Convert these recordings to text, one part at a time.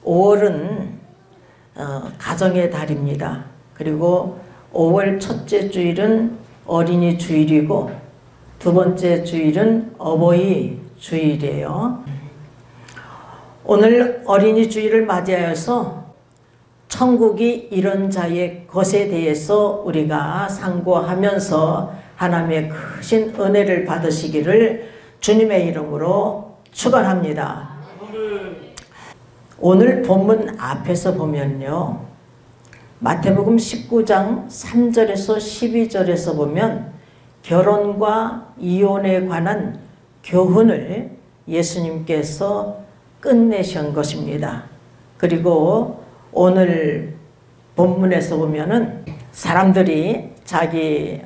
5월은 가정의 달입니다. 그리고 5월 첫째 주일은 어린이 주일이고 두 번째 주일은 어버이 주일이에요. 오늘 어린이 주일을 맞이하여서 천국이 이런 자의 것에 대해서 우리가 상고하면서 하나님의 크신 은혜를 받으시기를 주님의 이름으로 축원합니다. 오늘 본문 앞에서 보면요, 마태복음 19장 3절에서 12절에서 보면 결혼과 이혼에 관한 교훈을 예수님께서 끝내신 것입니다. 그리고 오늘 본문에서 보면은 사람들이 자기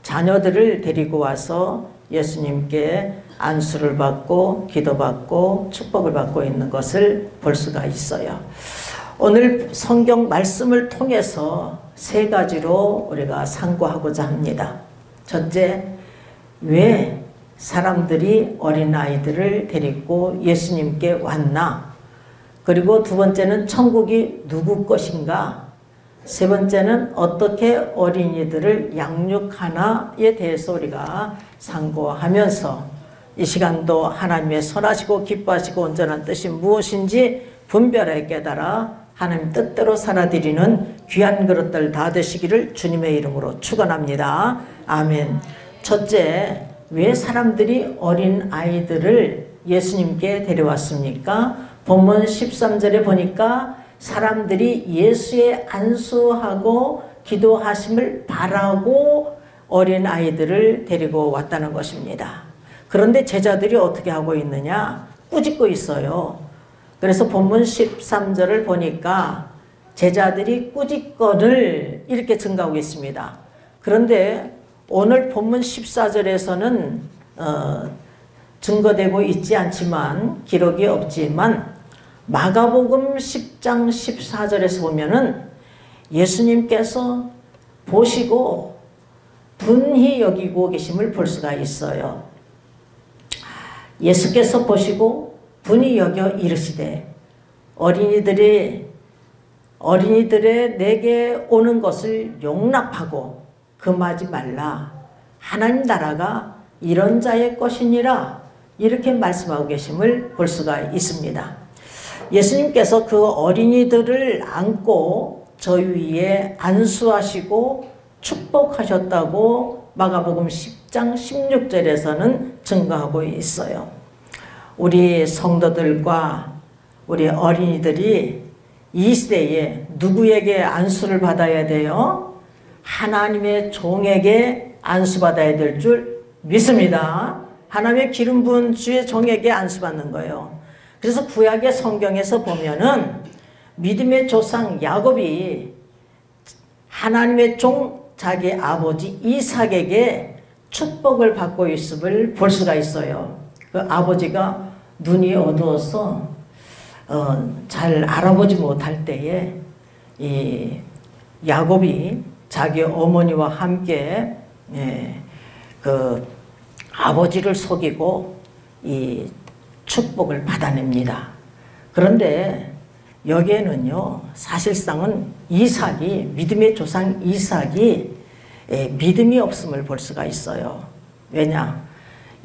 자녀들을 데리고 와서 예수님께 안수를 받고 기도받고 축복을 받고 있는 것을 볼 수가 있어요. 오늘 성경 말씀을 통해서 세 가지로 우리가 상고하고자 합니다. 첫째, 왜 사람들이 어린아이들을 데리고 예수님께 왔나? 그리고 두 번째는 천국이 누구 것인가? 세 번째는 어떻게 어린이들을 양육하나에 대해서 우리가 상고하면서 이 시간도 하나님의 선하시고 기뻐하시고 온전한 뜻이 무엇인지 분별하게 깨달아 하나님 뜻대로 살아드리는 귀한 그릇들 다 되시기를 주님의 이름으로 축원합니다. 아멘. 첫째, 왜 사람들이 어린 아이들을 예수님께 데려왔습니까? 본문 13절에 보니까 사람들이 예수의 안수하고 기도하심을 바라고 어린 아이들을 데리고 왔다는 것입니다. 그런데 제자들이 어떻게 하고 있느냐? 꾸짖고 있어요. 그래서 본문 13절을 보니까 제자들이 꾸짖건을 이렇게 증가하고 있습니다. 그런데 오늘 본문 14절에서는 증거되고 있지 않지만, 기록이 없지만 마가복음 10장 14절에서 보면은 예수님께서 보시고 분히 여기고 계심을 볼 수가 있어요. 예수께서 보시고 분히 여겨 이르시되 어린이들의 내게 오는 것을 용납하고 금하지 말라. 하나님 나라가 이런 자의 것이니라. 이렇게 말씀하고 계심을 볼 수가 있습니다. 예수님께서 그 어린이들을 안고 저 위에 안수하시고 축복하셨다고 마가복음 10장 16절에서는 증거하고 있어요. 우리 성도들과 우리 어린이들이 이 시대에 누구에게 안수를 받아야 돼요? 하나님의 종에게 안수받아야 될 줄 믿습니다. 하나님의 기름 부은 주의 종에게 안수받는 거예요. 그래서 구약의 성경에서 보면은 믿음의 조상 야곱이 하나님의 종 자기 아버지 이삭에게 축복을 받고 있음을 볼 수가 있어요. 그 아버지가 눈이 어두워서 잘 알아보지 못할 때에 이 야곱이 자기 어머니와 함께 그 아버지를 속이고 이 축복을 받아냅니다. 그런데 여기에는요, 사실상은 이삭이, 믿음의 조상 이삭이 믿음이 없음을 볼 수가 있어요. 왜냐?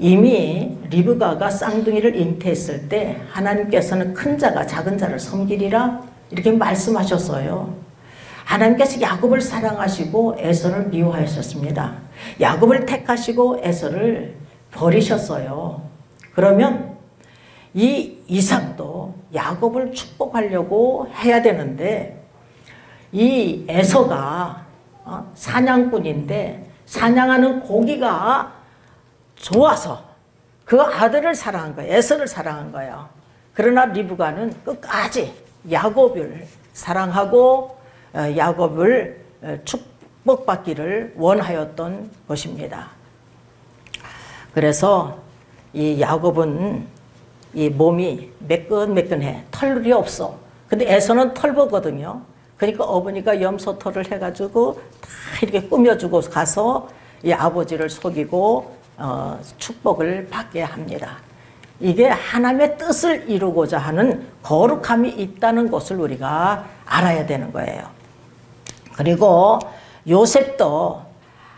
이미 리브가가 쌍둥이를 잉태했을 때 하나님께서는 큰 자가 작은 자를 섬기리라 이렇게 말씀하셨어요. 하나님께서 야곱을 사랑하시고 에서를 미워하셨습니다. 야곱을 택하시고 에서를 버리셨어요. 그러면 이 이삭도 야곱을 축복하려고 해야 되는데 이 에서가 사냥꾼인데 사냥하는 고기가 좋아서 그 아들을 사랑한 거예요. 에서를 사랑한 거예요. 그러나 리브가는 끝까지 야곱을 사랑하고 야곱을 축복받기를 원하였던 것입니다. 그래서 이 야곱은 이 몸이 매끈매끈해. 털이 없어. 근데 에서는 털보거든요. 그러니까 어머니가 염소털을 해가지고 다 이렇게 꾸며주고 가서 이 아버지를 속이고 축복을 받게 합니다. 이게 하나님의 뜻을 이루고자 하는 거룩함이 있다는 것을 우리가 알아야 되는 거예요. 그리고 요셉도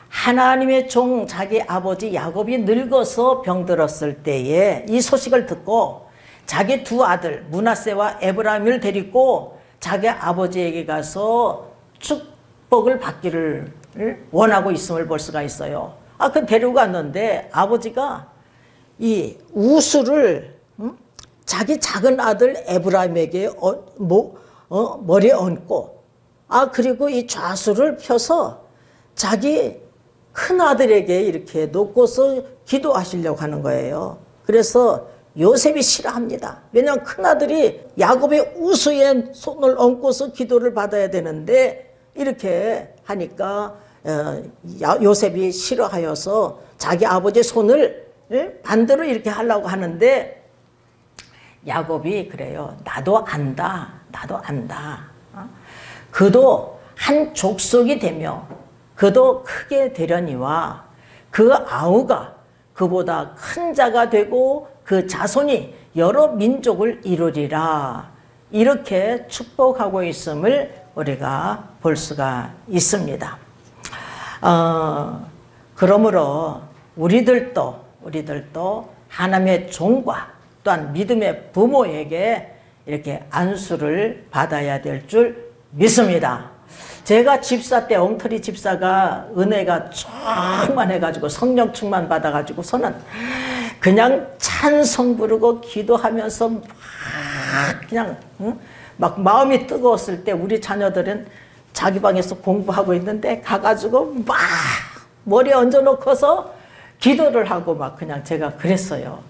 하나님의 종 자기 아버지 야곱이 늙어서 병들었을 때에 이 소식을 듣고 자기 두 아들 므낫세와 에브라임을 데리고 자기 아버지에게 가서 축복을 받기를 원하고 있음을 볼 수가 있어요. 그 데리고 갔는데 아버지가 이 우수를 자기 작은 아들 에브라임에게 머리에 얹고 그리고 이 좌수를 펴서 자기 큰 아들에게 이렇게 놓고서 기도하시려고 하는 거예요. 그래서 요셉이 싫어합니다. 왜냐하면 큰 아들이 야곱의 우수에 손을 얹고서 기도를 받아야 되는데 이렇게 하니까 요셉이 싫어하여서 자기 아버지의 손을 반대로 이렇게 하려고 하는데 야곱이 그래요. 나도 안다. 나도 안다. 그도 한 족속이 되며 그도 크게 되려니와 그 아우가 그보다 큰 자가 되고 그 자손이 여러 민족을 이루리라. 이렇게 축복하고 있음을 우리가 볼 수가 있습니다. 그러므로 우리들도 하나님의 종과 또한 믿음의 부모에게 이렇게 안수를 받아야 될 줄 믿습니다. 제가 집사 때 엉터리 집사가 은혜가 충만해가지고 성령 충만 받아가지고서는 그냥 찬송 부르고 기도하면서 막 그냥 막 마음이 뜨거웠을 때 우리 자녀들은 자기 방에서 공부하고 있는데 가가지고 막 머리에 얹어놓고서 기도를 하고 막 그냥 제가 그랬어요.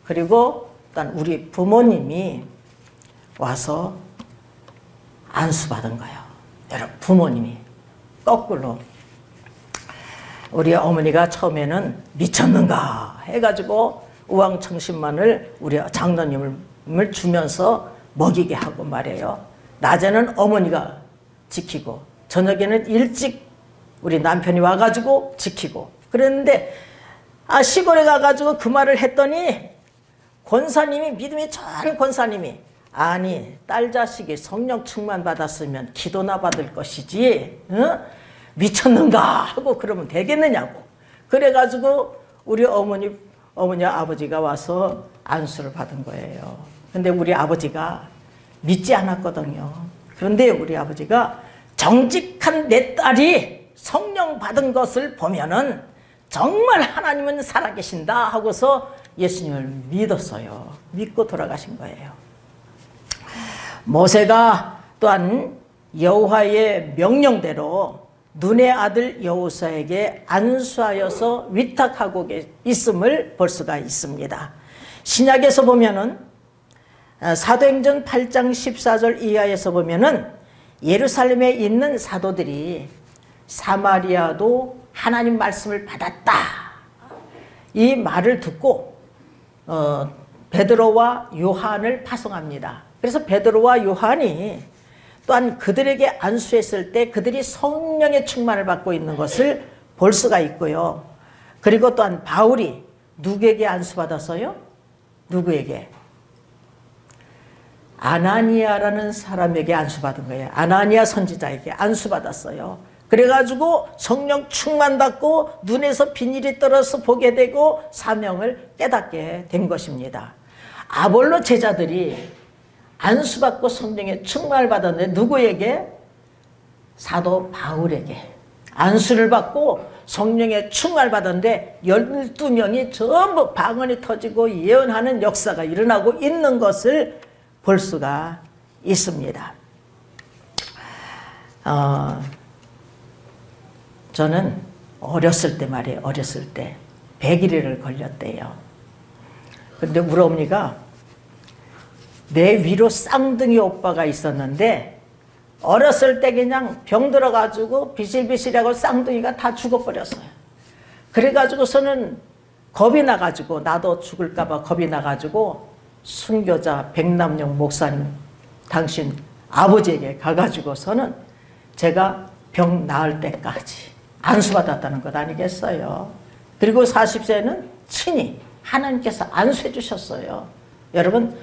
그리고 일단 우리 부모님이 와서 안수받은 거예요. 여러분 부모님이 거꾸로 우리 어머니가 처음에는 미쳤는가 해가지고 우왕청심만을 우리 장로님을 주면서 먹이게 하고 말이에요. 낮에는 어머니가 지키고 저녁에는 일찍 우리 남편이 와가지고 지키고 그랬는데 시골에 가가지고 그 말을 했더니 권사님이 믿음이 좋은 권사님이 아니 딸 자식이 성령 충만 받았으면 기도나 받을 것이지 미쳤는가 하고 그러면 되겠느냐고 그래가지고 우리 어머니와 아버지가 와서 안수를 받은 거예요. 근데 우리 아버지가 믿지 않았거든요. 그런데 우리 아버지가 정직한 내 딸이 성령 받은 것을 보면은 정말 하나님은 살아계신다 하고서 예수님을 믿었어요. 믿고 돌아가신 거예요. 모세가 또한 여호와의 명령대로 눈의 아들 여호수아에게 안수하여서 위탁하고 있음을 볼 수가 있습니다. 신약에서 보면은 사도행전 8장 14절 이하에서 보면은 예루살렘에 있는 사도들이 사마리아도 하나님 말씀을 받았다. 이 말을 듣고 베드로와 요한을 파송합니다. 그래서 베드로와 요한이 또한 그들에게 안수했을 때 그들이 성령의 충만을 받고 있는 것을 볼 수가 있고요. 그리고 또한 바울이 누구에게 안수받았어요? 누구에게? 아나니아라는 사람에게 안수받은 거예요. 아나니아 선지자에게 안수받았어요. 그래가지고 성령 충만 받고 눈에서 비닐이 떨어서 보게 되고 사명을 깨닫게 된 것입니다. 아볼로 제자들이 안수받고 성령의 충만을 받았는데 누구에게? 사도 바울에게 안수를 받고 성령의 충만을 받았는데 12명이 전부 방언이 터지고 예언하는 역사가 일어나고 있는 것을 볼 수가 있습니다. 저는 어렸을 때 말이에요. 어렸을 때 100일을 걸렸대요. 그런데 우리 어머니가 내 위로 쌍둥이 오빠가 있었는데 어렸을 때 그냥 병들어가지고 비실비실하고 쌍둥이가 다 죽어버렸어요. 그래가지고서는 겁이 나가지고 나도 죽을까봐 겁이 나가지고 순교자 백남용 목사님 당신 아버지에게 가가지고서는 제가 병 나을 때까지 안수받았다는 것 아니겠어요. 그리고 40세는 친히 하나님께서 안수해 주셨어요. 여러분,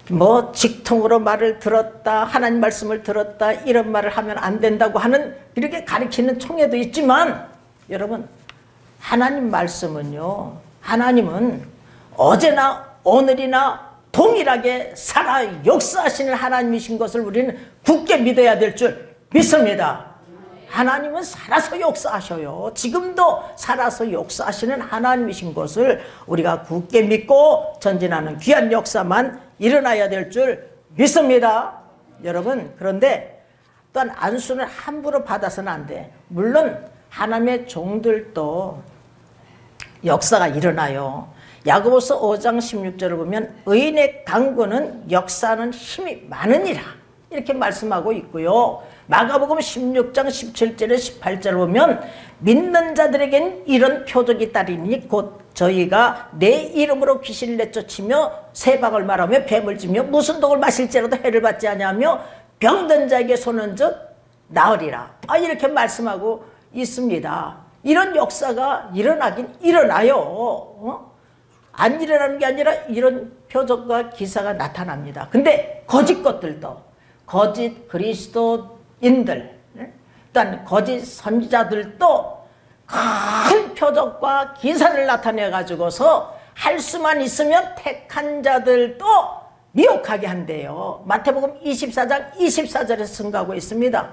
뭐 직통으로 말을 들었다, 하나님 말씀을 들었다, 이런 말을 하면 안 된다고 하는 이렇게 가르치는 총회도 있지만, 여러분, 하나님 말씀은요, 하나님은 어제나 오늘이나 동일하게 살아 역사하시는 하나님이신 것을 우리는 굳게 믿어야 될 줄 믿습니다. 하나님은 살아서 역사하셔요. 지금도 살아서 역사하시는 하나님이신 것을 우리가 굳게 믿고 전진하는 귀한 역사만 일어나야 될 줄 믿습니다. 여러분, 그런데 또한 안수는 함부로 받아서는 안 돼. 물론 하나님의 종들도 역사가 일어나요. 야고보서 5장 16절을 보면 의인의 강구는 역사하는 힘이 많으니라, 이렇게 말씀하고 있고요. 마가복음 16장 17절에 18절을 보면 믿는 자들에겐 이런 표적이 따르니 곧 저희가 내 이름으로 귀신을 내쫓으며 세방을 말하며 뱀을 쥐며 무슨 독을 마실지라도 해를 받지 아니하며 병든 자에게 손은 즉 나으리라, 이렇게 말씀하고 있습니다. 이런 역사가 일어나긴 일어나요. 안 일어나는 게 아니라 이런 표적과 기사가 나타납니다. 근데 거짓 것들도, 거짓 그리스도인들, 또한 거짓 선지자들도 큰 표적과 기사를 나타내 가지고서 할 수만 있으면 택한 자들도 미혹하게 한대요. 마태복음 24장 24절에서 증거하고 있습니다.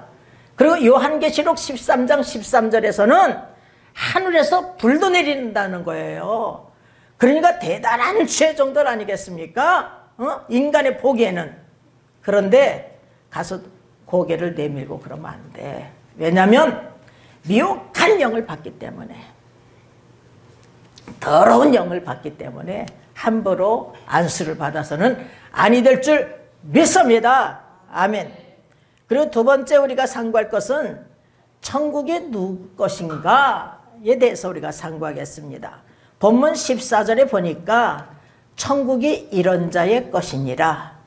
그리고 요한계시록 13장 13절에서는 하늘에서 불도 내린다는 거예요. 그러니까 대단한 죄종들 아니겠습니까? 인간의 보기에는. 그런데 가서 고개를 내밀고 그러면 안 돼. 왜냐하면 미혹한 영을 받기 때문에, 더러운 영을 받기 때문에 함부로 안수를 받아서는 아니 될 줄 믿습니다. 아멘. 그리고 두 번째 우리가 상고할 것은 천국이 누구 것인가에 대해서 우리가 상고하겠습니다. 본문 14절에 보니까 천국이 이런 자의 것이니라.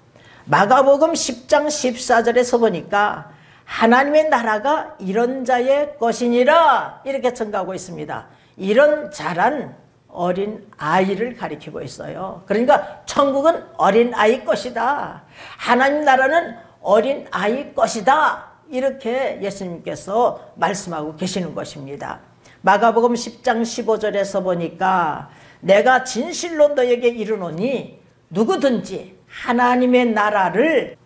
마가복음 10장 14절에서 보니까 하나님의 나라가 이런 자의 것이니라, 이렇게 증가하고 있습니다. 이런 자란 어린 아이를 가리키고 있어요. 그러니까 천국은 어린 아이 것이다, 하나님 나라는 어린 아이 것이다, 이렇게 예수님께서 말씀하고 계시는 것입니다. 마가복음 10장 15절에서 보니까 내가 진실로 너에게 이르노니 누구든지 하나님의 나라를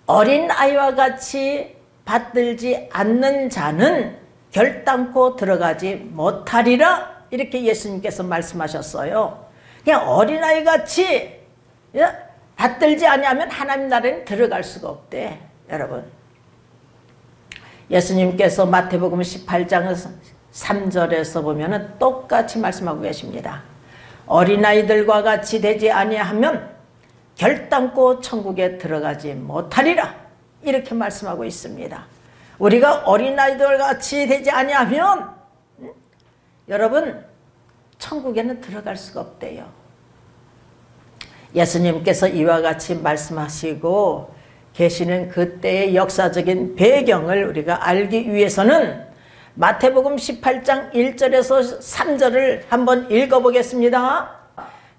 어린아이와 같이 받들지 않는 자는 결단코 들어가지 못하리라, 이렇게 예수님께서 말씀하셨어요. 그냥 어린아이 같이 받들지 아니하면 하나님 나라에 들어갈 수가 없대. 여러분, 예수님께서 마태복음 18장 3절에서 보면 똑같이 말씀하고 계십니다. 어린아이들과 같이 되지 아니하면 결단코 천국에 들어가지 못하리라, 이렇게 말씀하고 있습니다. 우리가 어린아이들과 같이 되지 아니하면 여러분 천국에는 들어갈 수가 없대요. 예수님께서 이와 같이 말씀하시고 계시는 그때의 역사적인 배경을 우리가 알기 위해서는 마태복음 18장 1절에서 3절을 한번 읽어보겠습니다.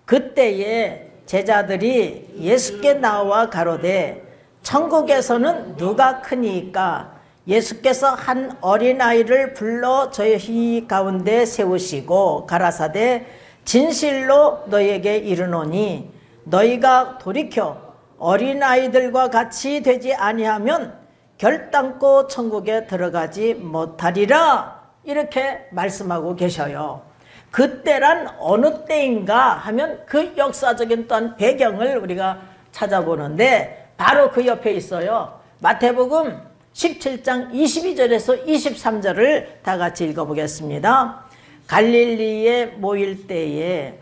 그때에 제자들이 예수께 나와 가로되 천국에서는 누가 크니까? 예수께서 한 어린아이를 불러 저희 가운데 세우시고 가라사대 진실로 너희에게 이르노니 너희가 돌이켜 어린아이들과 같이 되지 아니하면 결단코 천국에 들어가지 못하리라, 이렇게 말씀하고 계셔요. 그때란 어느 때인가 하면 그 역사적인 또한 배경을 우리가 찾아보는데 바로 그 옆에 있어요. 마태복음 17장 22절에서 23절을 다 같이 읽어보겠습니다. 갈릴리에 모일 때에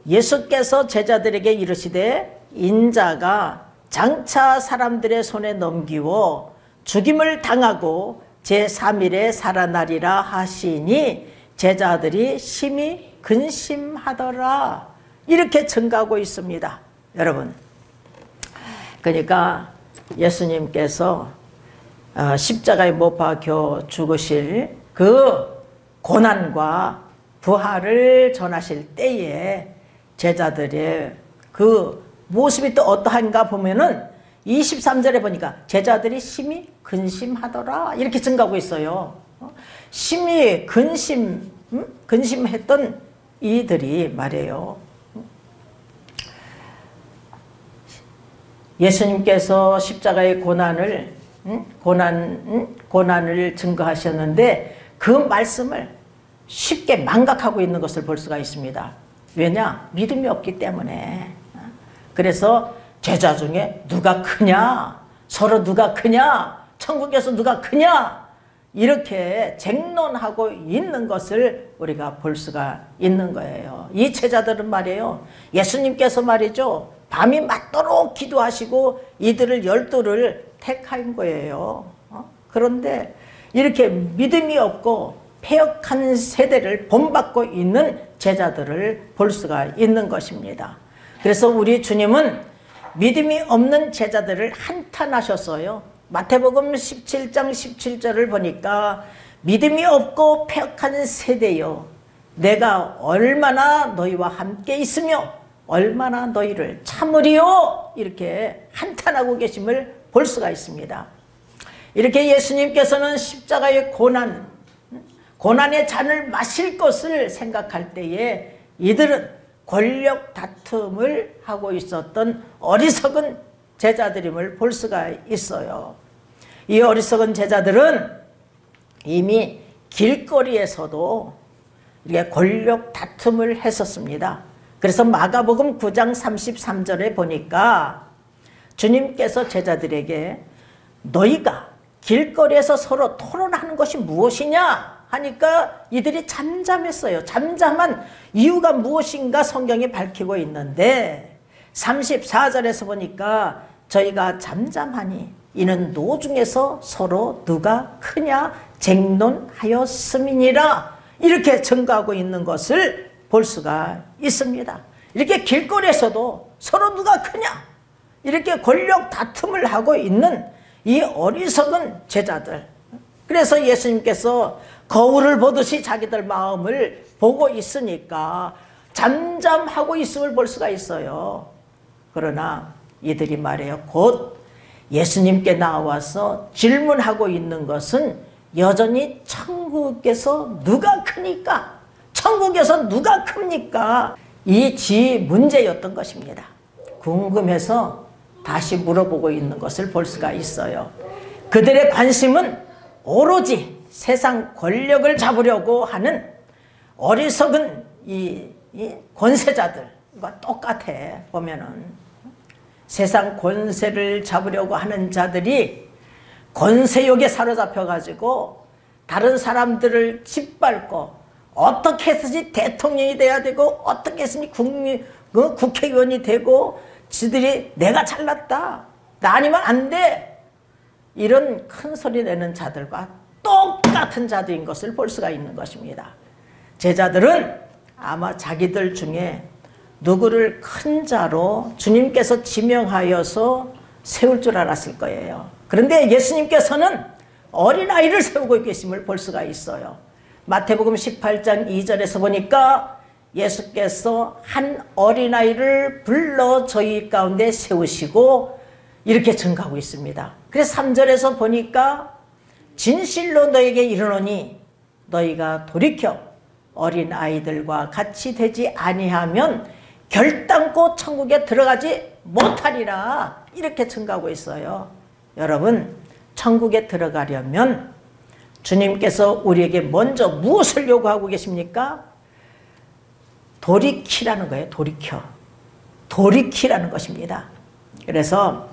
예수께서 제자들에게 이르시되 인자가 장차 사람들의 손에 넘기워 죽임을 당하고 제3일에 살아나리라 하시니 제자들이 심히 근심하더라, 이렇게 증가하고 있습니다. 여러분, 그러니까 예수님께서 십자가에 못 박혀 죽으실 그 고난과 부활을 전하실 때에 제자들의 그 모습이 또 어떠한가 보면은 23절에 보니까 제자들이 심히 근심하더라 이렇게 증가하고 있어요. 심히 근심했던 이들이 말이에요. 예수님께서 십자가의 고난을 증거하셨는데 그 말씀을 쉽게 망각하고 있는 것을 볼 수가 있습니다. 왜냐? 믿음이 없기 때문에. 그래서 제자 중에 누가 크냐? 서로 누가 크냐? 천국에서 누가 크냐? 이렇게 쟁론하고 있는 것을 우리가 볼 수가 있는 거예요. 이 제자들은 말이에요. 예수님께서 말이죠. 밤이 맞도록 기도하시고 이들을 12를 택한 거예요. 그런데 이렇게 믿음이 없고 패역한 세대를 본받고 있는 제자들을 볼 수가 있는 것입니다. 그래서 우리 주님은 믿음이 없는 제자들을 한탄하셨어요. 마태복음 17장 17절을 보니까 믿음이 없고 패역한 세대여 내가 얼마나 너희와 함께 있으며 얼마나 너희를 참으리요 이렇게 한탄하고 계심을 볼 수가 있습니다. 이렇게 예수님께서는 십자가의 고난의 잔을 마실 것을 생각할 때에 이들은 권력 다툼을 하고 있었던 어리석은 제자들임을 볼 수가 있어요. 이 어리석은 제자들은 이미 길거리에서도 이렇게 권력 다툼을 했었습니다. 그래서 마가복음 9장 33절에 보니까 주님께서 제자들에게 너희가 길거리에서 서로 토론하는 것이 무엇이냐 하니까 이들이 잠잠했어요. 잠잠한 이유가 무엇인가 성경이 밝히고 있는데 34절에서 보니까 저희가 잠잠하니 이는 노중에서 서로 누가 크냐 쟁론하였음이니라 이렇게 증거하고 있는 것을 볼 수가 있습니다. 이렇게 길거리에서도 서로 누가 크냐 이렇게 권력 다툼을 하고 있는 이 어리석은 제자들. 그래서 예수님께서 거울을 보듯이 자기들 마음을 보고 있으니까 잠잠하고 있음을 볼 수가 있어요. 그러나 이들이 말해요. 곧 예수님께 나와서 질문하고 있는 것은 여전히 천국에서 누가 크니까 천국에서 누가 큽니까? 이 문제였던 것입니다. 궁금해서 다시 물어보고 있는 것을 볼 수가 있어요. 그들의 관심은 오로지 세상 권력을 잡으려고 하는 어리석은 이 권세자들과 똑같아. 보면은 세상 권세를 잡으려고 하는 자들이 권세욕에 사로잡혀 가지고 다른 사람들을 짓밟고 어떻게 해서지 대통령이 돼야 되고 어떻게 해서지 국회의원이 되고 지들이 내가 잘났다 나 아니면 안 돼 이런 큰 소리 내는 자들과 똑같은 자들인 것을 볼 수가 있는 것입니다. 제자들은 아마 자기들 중에 누구를 큰 자로 주님께서 지명하여서 세울 줄 알았을 거예요. 그런데 예수님께서는 어린아이를 세우고 계심을 볼 수가 있어요. 마태복음 18장 2절에서 보니까 예수께서 한 어린아이를 불러 저희 가운데 세우시고 이렇게 증가하고 있습니다. 그래서 3절에서 보니까 진실로 너에게 이르노니 너희가 돌이켜 어린아이들과 같이 되지 아니하면 결단코 천국에 들어가지 못하리라 이렇게 증가하고 있어요. 여러분 천국에 들어가려면 주님께서 우리에게 먼저 무엇을 요구하고 계십니까? 돌이키라는 거예요. 돌이키라는 것입니다. 그래서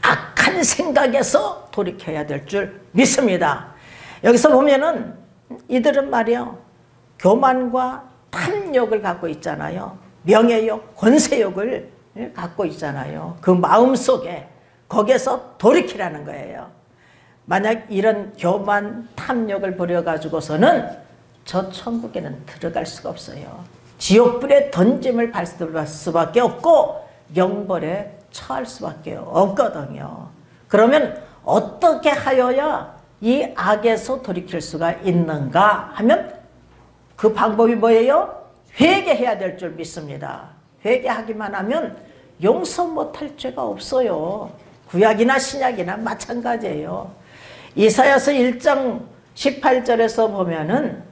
악한 생각에서 돌이켜야 될 줄 믿습니다. 여기서 보면은 이들은 말이요 교만과 탐욕을 갖고 있잖아요. 명예욕, 권세욕을 갖고 있잖아요. 그 마음속에 거기에서 돌이키라는 거예요. 만약 이런 교만, 탐욕을 부려가지고서는 저 천국에는 들어갈 수가 없어요. 지옥불에 던짐을 받을 수밖에 없고 영벌에 처할 수밖에 없거든요. 그러면 어떻게 하여야 이 악에서 돌이킬 수가 있는가 하면 그 방법이 뭐예요? 회개해야 될 줄 믿습니다. 회개하기만 하면 용서 못할 죄가 없어요. 구약이나 신약이나 마찬가지예요. 이사야서 1장 18절에서 보면은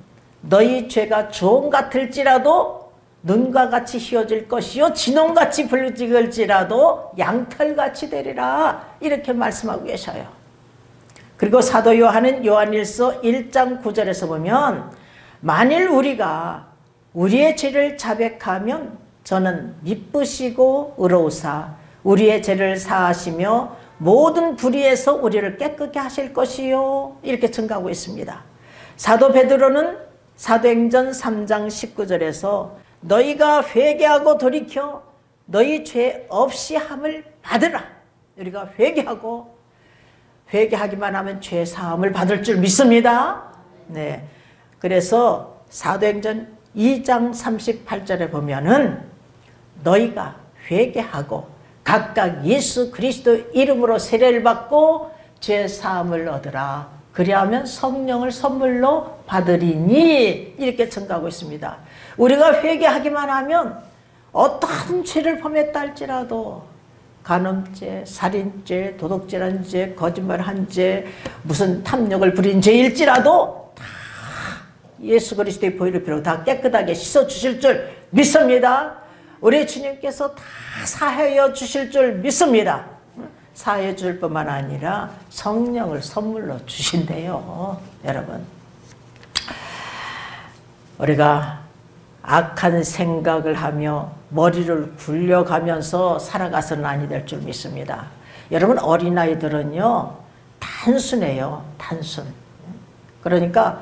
너희 죄가 주홍 같을지라도 눈과 같이 휘어질 것이요 진홍같이 붉을지라도 양털같이 되리라 이렇게 말씀하고 계셔요. 그리고 사도 요한은 요한일서 1장 9절에서 보면 만일 우리가 우리의 죄를 자백하면 저는 미쁘시고 의로우사 우리의 죄를 사하시며 모든 불의에서 우리를 깨끗게 하실 것이요 이렇게 증가하고 있습니다. 사도 베드로는 사도행전 3장 19절에서 너희가 회개하고 돌이켜 너희 죄 없이 함을 받으라. 우리가 회개하기만 하면 죄 사함을 받을 줄 믿습니다. 네. 그래서 사도행전 2장 38절에 보면은 너희가 회개하고 각각 예수 그리스도 이름으로 세례를 받고 죄 사함을 얻으라. 그리하면 성령을 선물로 받으리니 이렇게 증가하고 있습니다. 우리가 회개하기만 하면 어떠한 죄를 범했다 할지라도 간음죄, 살인죄, 도둑질한 죄, 거짓말한 죄, 무슨 탐욕을 부린 죄일지라도 다 예수 그리스도의 보혈의 피로 다 깨끗하게 씻어주실 줄 믿습니다. 우리 주님께서 다 사하여 주실 줄 믿습니다. 사하여 줄 뿐만 아니라 성령을 선물로 주신대요. 여러분, 우리가 악한 생각을 하며 머리를 굴려가면서 살아가서는 아니 될 줄 믿습니다. 여러분, 어린아이들은요 단순해요. 단순. 그러니까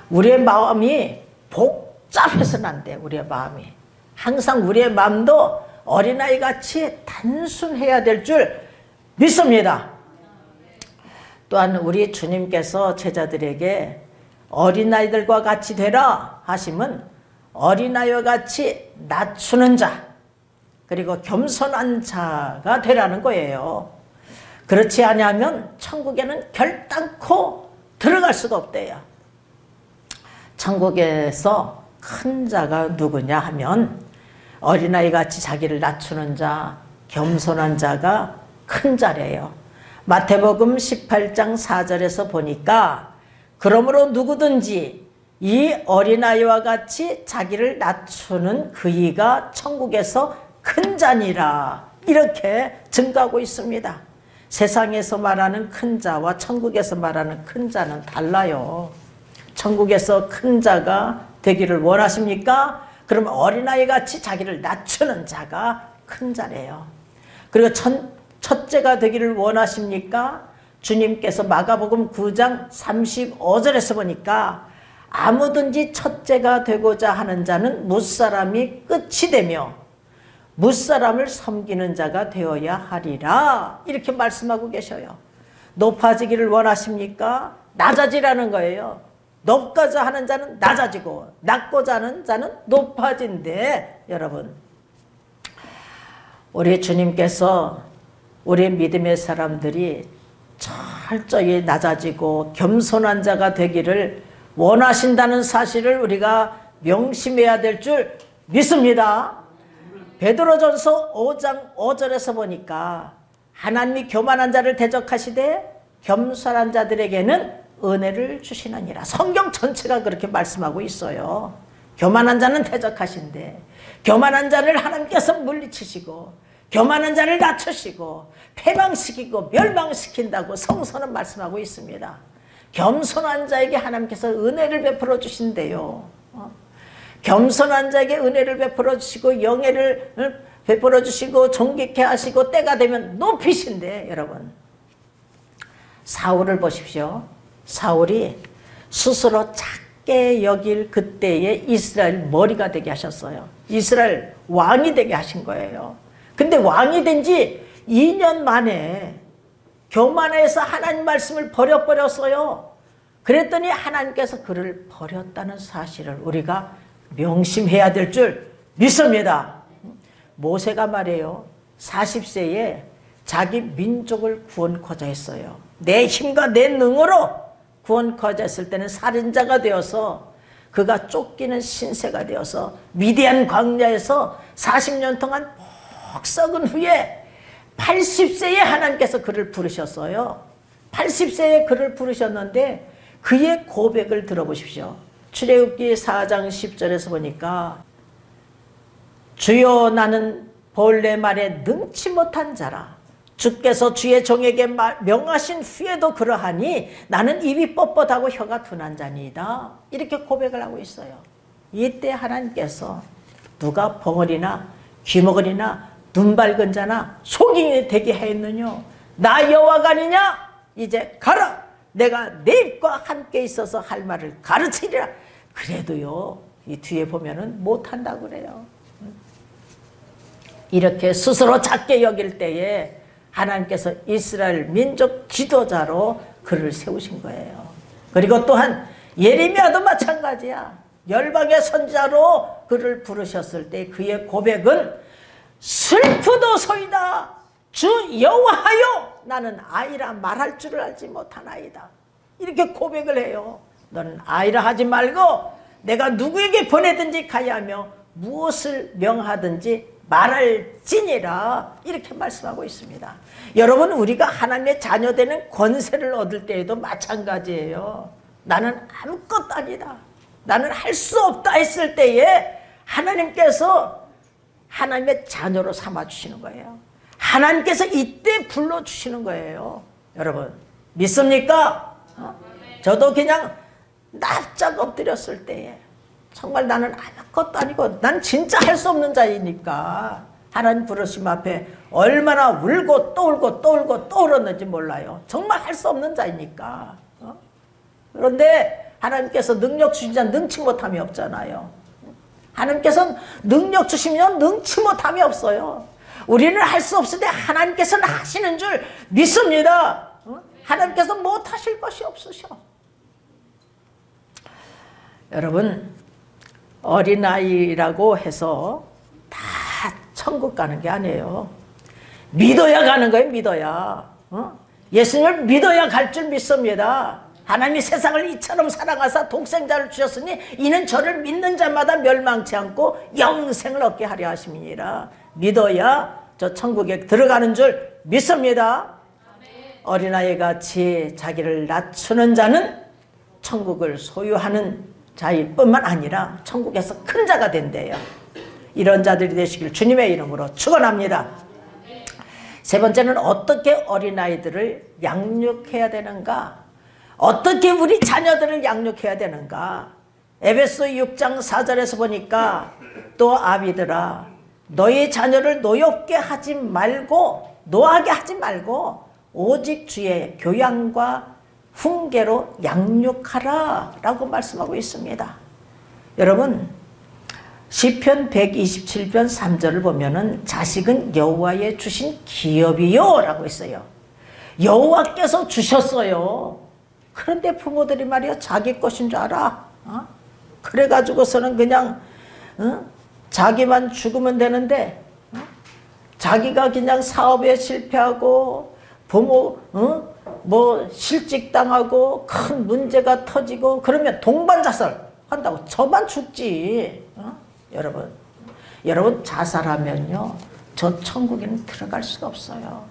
우리의 마음이 복잡해서는 안 돼. 우리의 마음이 항상 우리의 마음도 어린아이같이 단순해야 될 줄 믿습니다. 또한 우리 주님께서 제자들에게 어린아이들과 같이 되라 하시면 어린아이와 같이 낮추는 자 그리고 겸손한 자가 되라는 거예요. 그렇지 않으면 천국에는 결단코 들어갈 수가 없대요. 천국에서 큰 자가 누구냐 하면 어린아이같이 자기를 낮추는 자, 겸손한 자가 큰 자래요. 마태복음 18장 4절에서 보니까 그러므로 누구든지 이 어린아이와 같이 자기를 낮추는 그이가 천국에서 큰 자니라 이렇게 증가하고 있습니다. 세상에서 말하는 큰 자와 천국에서 말하는 큰 자는 달라요. 천국에서 큰 자가 되기를 원하십니까? 그러면 어린아이같이 자기를 낮추는 자가 큰 자래요. 그리고 첫째가 되기를 원하십니까? 주님께서 마가복음 9장 35절에서 보니까 아무든지 첫째가 되고자 하는 자는 무사람이 끝이 되며 무사람을 섬기는 자가 되어야 하리라 이렇게 말씀하고 계셔요. 높아지기를 원하십니까? 낮아지라는 거예요. 높고자 하는 자는 낮아지고 낮고자 하는 자는 높아진대. 여러분, 우리 주님께서 우리 믿음의 사람들이 철저히 낮아지고 겸손한 자가 되기를 원하신다는 사실을 우리가 명심해야 될 줄 믿습니다. 베드로전서 5장 5절에서 보니까 하나님이 교만한 자를 대적하시되 겸손한 자들에게는 은혜를 주시느니라. 성경 전체가 그렇게 말씀하고 있어요. 교만한 자는 대적하신대. 교만한 자를 하나님께서 물리치시고 교만한 자를 낮추시고 패망시키고 멸망시킨다고 성서는 말씀하고 있습니다. 겸손한 자에게 하나님께서 은혜를 베풀어 주신대요. 겸손한 자에게 은혜를 베풀어 주시고 영예를 베풀어 주시고 존귀케 하시고 때가 되면 높이신대. 여러분, 사울을 보십시오. 사울이 스스로 작게 여길 그때의 이스라엘 머리가 되게 하셨어요. 이스라엘 왕이 되게 하신 거예요. 근데 왕이 된 지 2년 만에 교만해서 하나님 말씀을 버렸어요. 그랬더니 하나님께서 그를 버렸다는 사실을 우리가 명심해야 될 줄 믿습니다. 모세가 말이에요. 40세에 자기 민족을 구원코자 했어요. 내 힘과 내 능으로 구원코자 했을 때는 살인자가 되어서 그가 쫓기는 신세가 되어서 미디안 광야에서 40년 동안 푹 썩은 후에 80세에 하나님께서 그를 부르셨어요. 80세에 그를 부르셨는데 그의 고백을 들어보십시오. 출애굽기 4장 10절에서 보니까 주여 나는 본래 말에 능치 못한 자라. 주께서 주의 종에게 명하신 후에도 그러하니 나는 입이 뻣뻣하고 혀가 둔한 자니이다. 이렇게 고백을 하고 있어요. 이때 하나님께서 누가 벙어리나 귀머거리나 눈 밝은 자나 속임이 되게 했느냐? 나 여호와가 아니냐? 이제 가라. 내가 내 입과 함께 있어서 할 말을 가르치리라. 그래도요, 이 뒤에 보면은 못한다고 그래요. 이렇게 스스로 작게 여길 때에 하나님께서 이스라엘 민족 지도자로 그를 세우신 거예요. 그리고 또한 예레미야도 마찬가지야. 열방의 선지자로 그를 부르셨을 때 그의 고백은 슬프도소이다. 주 여호와하여 나는 아이라 말할 줄을 알지 못하나이다. 이렇게 고백을 해요. 너는 아이라 하지 말고 내가 누구에게 보내든지 가야 하며 무엇을 명하든지 말할지니라. 이렇게 말씀하고 있습니다. 여러분, 우리가 하나님의 자녀 되는 권세를 얻을 때에도 마찬가지예요. 나는 아무것도 아니다, 나는 할 수 없다 했을 때에 하나님께서 하나님의 자녀로 삼아주시는 거예요. 하나님께서 이때 불러주시는 거예요. 여러분 믿습니까? 저도 그냥 납작 엎드렸을 때에 정말 나는 아무것도 아니고 난 진짜 할 수 없는 자이니까 하나님 부르심 앞에 얼마나 울고 또 울고 또 울고 또 울었는지 몰라요. 정말 할 수 없는 자이니까. 그런데 하나님께서 능력 주신 자 능치 못함이 없잖아요. 하나님께서는 능력 주시면 능치 못함이 없어요. 우리는 할 수 없을 때 하나님께서는 하시는 줄 믿습니다. 하나님께서 못하실 것이 없으셔. 여러분, 어린아이라고 해서 다 천국 가는 게 아니에요. 믿어야 가는 거예요. 믿어야. 예수님을 믿어야 갈 줄 믿습니다. 하나님이 세상을 이처럼 사랑하사 독생자를 주셨으니 이는 저를 믿는 자마다 멸망치 않고 영생을 얻게 하려 하심이니라. 믿어야 저 천국에 들어가는 줄 믿습니다. 어린아이같이 자기를 낮추는 자는 천국을 소유하는 자일 뿐만 아니라 천국에서 큰 자가 된대요. 이런 자들이 되시길 주님의 이름으로 축원합니다. 세 번째는 어떻게 어린아이들을 양육해야 되는가? 어떻게 우리 자녀들을 양육해야 되는가? 에베소 6장 4절에서 보니까 또 아비들아 너희 자녀를 노엽게 하지 말고 노하게 하지 말고 오직 주의 교양과 훈계로 양육하라 라고 말씀하고 있습니다. 여러분 시편 127편 3절을 보면은 자식은 여호와의 주신 기업이요 라고 있어요. 여호와께서 주셨어요. 그런데 부모들이 말이야 자기 것인 줄 알아. 그래가지고서는 그냥 자기만 죽으면 되는데 자기가 그냥 사업에 실패하고 부모 뭐 실직당하고 큰 문제가 터지고 그러면 동반자살 한다고 저만 죽지. 여러분 자살하면요 저 천국에는 들어갈 수가 없어요.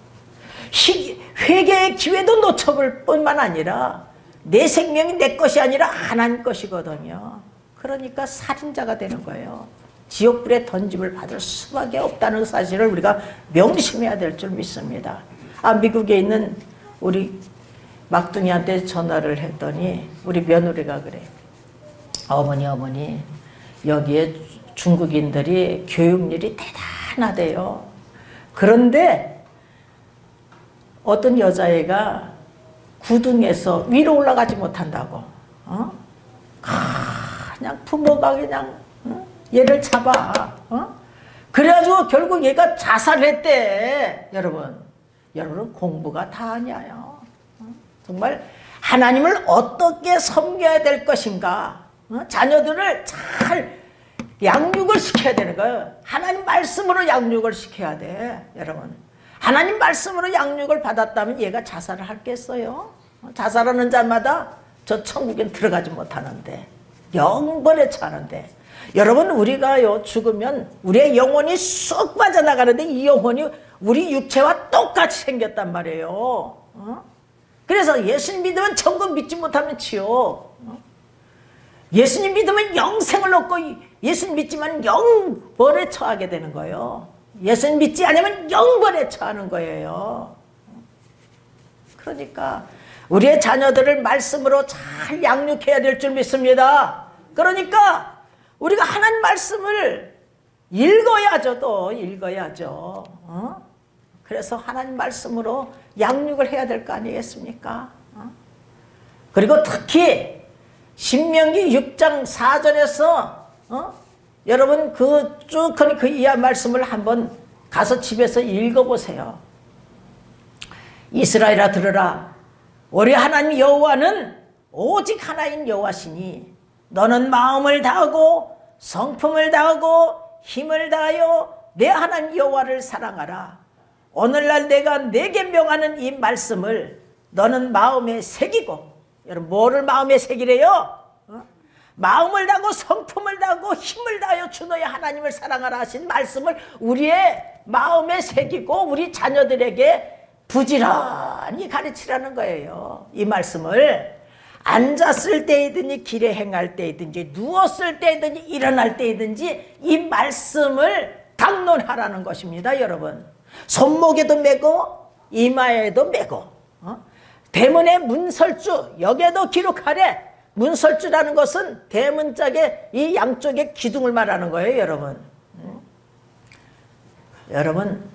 회개의 기회도 놓쳐볼 뿐만 아니라 내 생명이 내 것이 아니라 하나님 것이거든요. 그러니까 살인자가 되는 거예요. 지옥불에 던짐을 받을 수밖에 없다는 사실을 우리가 명심해야 될 줄 믿습니다. 미국에 있는 우리 막둥이한테 전화를 했더니 우리 며느리가 그래. 어머니 여기에 중국인들이 교육률이 대단하대요. 그런데 어떤 여자애가 구등에서 위로 올라가지 못한다고. 그냥 부모가 그냥 얘를 잡아. 그래가지고 결국 얘가 자살했대. 여러분 공부가 다 아니에요. 정말 하나님을 어떻게 섬겨야 될 것인가. 자녀들을 잘 양육을 시켜야 되는 거예요. 하나님 말씀으로 양육을 시켜야 돼. 여러분 하나님 말씀으로 양육을 받았다면 얘가 자살을 할겠어요? 자살하는 자마다 저 천국엔 들어가지 못하는데 영벌에 처하는데, 여러분 우리가요 죽으면 우리의 영혼이 쑥 빠져나가는데 이 영혼이 우리 육체와 똑같이 생겼단 말이에요. 그래서 예수님 믿으면 천국, 믿지 못하면 지옥. 예수님 믿으면 영생을 얻고 예수님 믿지만 영벌에 처하게 되는 거예요. 예수님 믿지 않으면 영벌에 처하는 거예요. 그러니까 우리의 자녀들을 말씀으로 잘 양육해야 될 줄 믿습니다. 그러니까 우리가 하나님 말씀을 읽어야죠. 또 읽어야죠. 그래서 하나님 말씀으로 양육을 해야 될 거 아니겠습니까? 그리고 특히 신명기 6장 4절에서 여러분 쭉 그 이하 말씀을 한번 가서 집에서 읽어보세요. 이스라엘아 들으라. 우리 하나님 여호와는 오직 하나인 여호와시니 너는 마음을 다하고 성품을 다하고 힘을 다하여 내 하나님 여호와를 사랑하라. 오늘날 내가 내게 명하는 이 말씀을 너는 마음에 새기고, 여러분 뭐를 마음에 새기래요? 마음을 다하고 성품을 다하고 힘을 다하여 주 너의 하나님을 사랑하라 하신 말씀을 우리의 마음에 새기고 우리 자녀들에게 부지런히 가르치라는 거예요. 이 말씀을 앉았을 때이든지 길에 행할 때이든지 누웠을 때이든지 일어날 때이든지 이 말씀을 당론하라는 것입니다. 여러분 손목에도 메고 이마에도 메고 대문의 문설주 여기에도 기록하래. 문설주라는 것은 대문짝의 이 양쪽에 기둥을 말하는 거예요. 여러분 여러분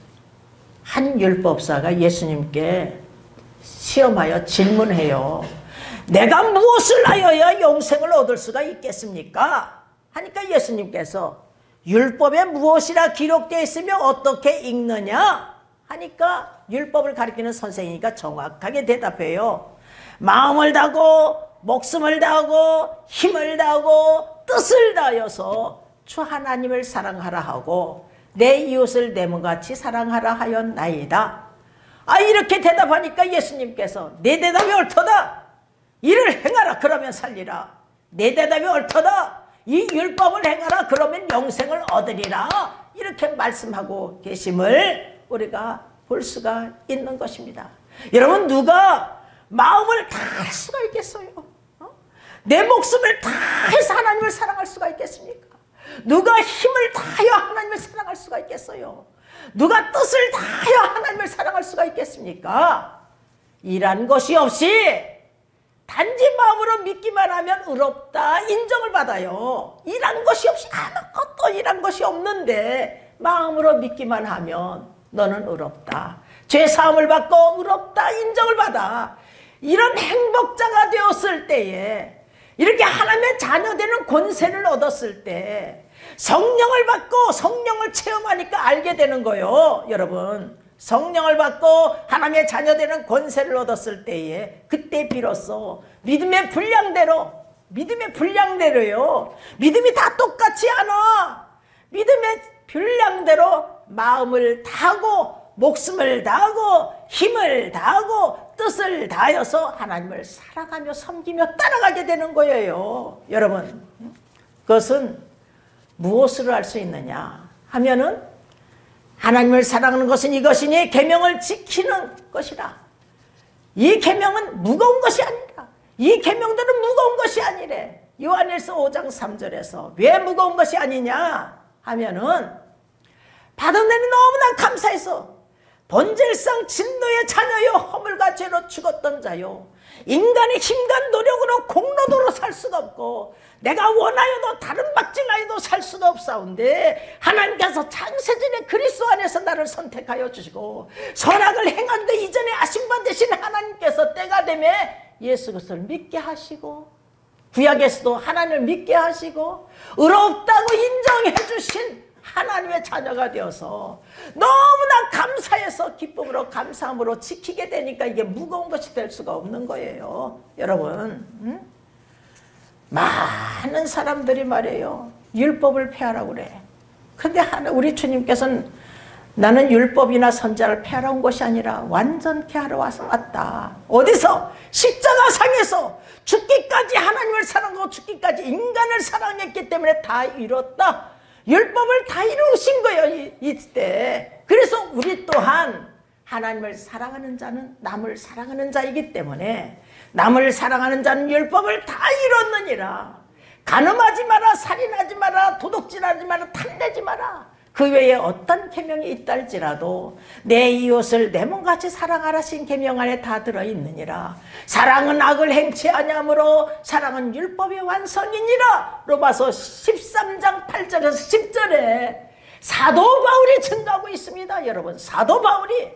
한 율법사가 예수님께 시험하여 질문해요. 내가 무엇을 하여야 영생을 얻을 수가 있겠습니까? 하니까 예수님께서 율법에 무엇이라 기록되어 있으며 어떻게 읽느냐? 하니까 율법을 가르치는 선생이니까 정확하게 대답해요. 마음을 다하고 목숨을 다하고 힘을 다하고 뜻을 다하여서 주 하나님을 사랑하라 하고 내 이웃을 내 몸같이 사랑하라 하였나이다. 이렇게 대답하니까 예수님께서 내 대답이 옳도다. 이를 행하라 그러면 살리라. 내 대답이 옳도다. 이 율법을 행하라 그러면 영생을 얻으리라. 이렇게 말씀하고 계심을 우리가 볼 수가 있는 것입니다. 여러분 누가 마음을 다할 수가 있겠어요? 내 목숨을 다해서 하나님을 사랑할 수가 있겠습니까? 누가 힘을 다하여 하나님을 사랑할 수가 있겠어요? 누가 뜻을 다하여 하나님을 사랑할 수가 있겠습니까? 이란 것이 없이 단지 마음으로 믿기만 하면 의롭다 인정을 받아요. 이란 것이 없이 아무것도 이란 것이 없는데 마음으로 믿기만 하면 너는 의롭다. 죄사함을 받고 의롭다 인정을 받아. 이런 행복자가 되었을 때에 이렇게 하나님의 자녀되는 권세를 얻었을 때 성령을 받고 성령을 체험하니까 알게 되는 거예요. 여러분 성령을 받고 하나님의 자녀되는 권세를 얻었을 때에 그때 비로소 믿음의 분량대로요. 믿음이 다 똑같지 않아. 믿음의 분량대로 마음을 다하고 목숨을 다하고 힘을 다하고 뜻을 다하여서 하나님을 사랑하며 섬기며 따라가게 되는 거예요. 여러분 그것은 무엇으로 할 수 있느냐 하면은 하나님을 사랑하는 것은 이것이니 계명을 지키는 것이라. 이 계명은 무거운 것이 아니라 이 계명들은 무거운 것이 아니래. 요한일서 5장 3절에서 왜 무거운 것이 아니냐 하면은 받은 은혜는 너무나 감사해서 본질상 진노의 자녀여 허물과 죄로 죽었던 자요 인간의 힘과 노력으로 공로도로 살 수가 없고 내가 원하여도 다른 박질하여도 살 수가 없사온데 하나님께서 창세전에 그리스도 안에서 나를 선택하여 주시고 선악을 행하는데 이전에 아심받 되신 하나님께서 때가 되매 예수 그리스도를 믿게 하시고 구약에서도 하나님을 믿게 하시고 의롭다고 인정해 주신 하나님의 자녀가 되어서 너무나 감사해서 기쁨으로 감사함으로 지키게 되니까 이게 무거운 것이 될 수가 없는 거예요. 여러분 많은 사람들이 말이에요 율법을 폐하라고 그래. 근데 우리 주님께서는 나는 율법이나 선자를 폐하러 온 것이 아니라 완전케 하러 왔다. 어디서? 십자가상에서 죽기까지 하나님을 사랑하고 죽기까지 인간을 사랑했기 때문에 다 이뤘다. 율법을 다 이루신 거예요, 이때. 그래서 우리 또한 하나님을 사랑하는 자는 남을 사랑하는 자이기 때문에 남을 사랑하는 자는 율법을 다 이뤘느니라. 간음하지 마라, 살인하지 마라, 도둑질하지 마라, 탐내지 마라. 그 외에 어떤 계명이 있다 할지라도 내 이웃을 내 몸같이 사랑하라 신 계명 안에 다 들어있느니라. 사랑은 악을 행치 아니하므로 사랑은 율법의 완성이니라. 로마서 13장 8절에서 10절에 사도 바울이 증거하고 있습니다. 여러분, 사도 바울이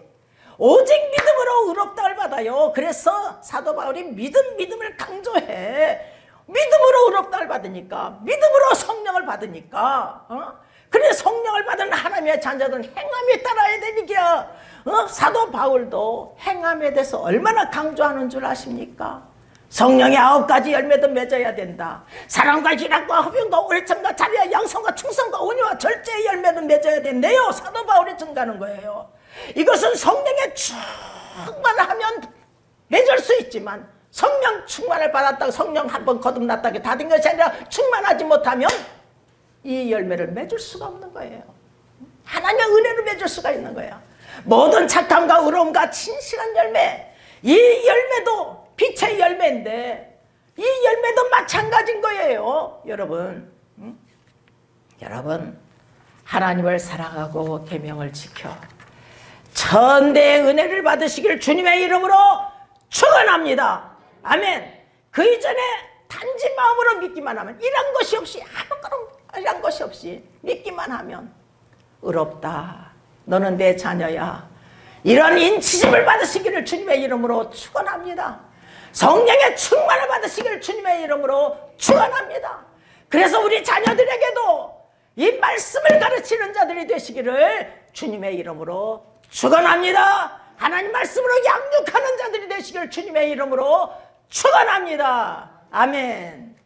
오직 믿음으로 의롭다를 받아요. 그래서 사도 바울이 믿음을 강조해. 믿음으로 의롭다를 받으니까, 믿음으로 성령을 받으니까, 그래 성령을 받은 하나님의 자녀들은 행함에 따라야 되니까, 사도 바울도 행함에 대해서 얼마나 강조하는 줄 아십니까? 성령의 9가지 열매도 맺어야 된다. 사랑과 희락과 화평과 오래참과 자비와 양성과 충성과 온유와 절제의 열매도 맺어야 된대요. 사도 바울이 증가하는 거예요. 이것은 성령의 충만하면 맺을 수 있지만 성령 충만을 받았다고 성령 한번 거듭났다고 다 된 것이 아니라 충만하지 못하면 이 열매를 맺을 수가 없는 거예요. 하나님의 은혜를 맺을 수가 있는 거예요. 모든 착함과 의로움과 진실한 열매, 이 열매도 빛의 열매인데 이 열매도 마찬가지인 거예요. 여러분, 여러분 하나님을 사랑하고 계명을 지켜 천대의 은혜를 받으시길 주님의 이름으로 축원합니다. 아멘. 그 이전에 단지 마음으로 믿기만 하면, 이런 것이 없이, 아무것도 이런 것이 없이 믿기만 하면 의롭다. 너는 내 자녀야. 이런 인치심을 받으시기를 주님의 이름으로 축원합니다. 성령의 충만을 받으시기를 주님의 이름으로 축원합니다. 그래서 우리 자녀들에게도 이 말씀을 가르치는 자들이 되시기를 주님의 이름으로 축원합니다. 하나님 말씀으로 양육하는 자들이 되시기를 주님의 이름으로 축원합니다. 아멘.